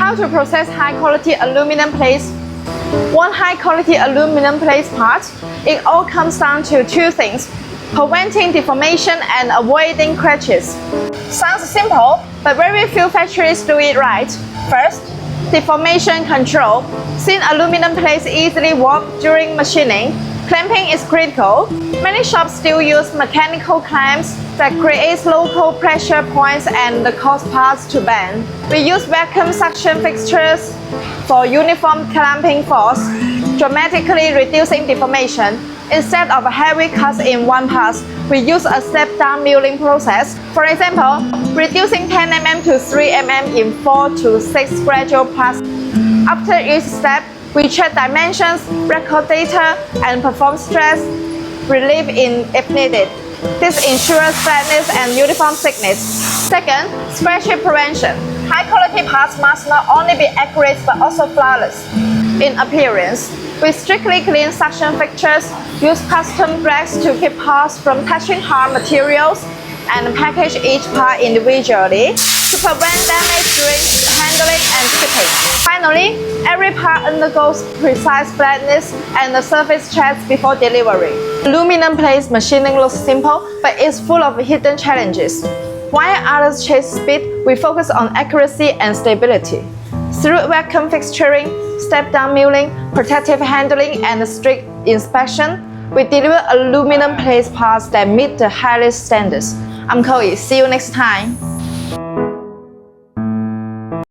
How to process high-quality aluminum plates? One high-quality aluminum plate part, it all comes down to two things: preventing deformation and avoiding cracks. Sounds simple, but very few factories do it right. First, deformation control. Since aluminum plates easily warp during machining, clamping is critical. Many shops still use mechanical clamps that create local pressure points and cause parts to bend. We use vacuum suction fixtures for uniform clamping force, dramatically reducing deformation. Instead of heavy cuts in one pass, we use a step-down milling process. For example, reducing 10 mm to 3 mm in 4 to 6 gradual passes. After each step, we check dimensions, record data, and perform stress relief if needed. This ensures flatness and uniform thickness. Second, scratch prevention. High-quality parts must not only be accurate but also flawless in appearance. We strictly clean suction fixtures, use custom bags to keep parts from touching hard materials, and package each part individually to prevent damage during handling and shipping. Finally, every part undergoes precise flatness and surface checks before delivery. Aluminum plate machining looks simple, but it's full of hidden challenges. While others chase speed, we focus on accuracy and stability. Through vacuum fixturing, step-down milling, protective handling, and strict inspection, we deliver aluminum plate parts that meet the highest standards. I'm Chloe. See you next time.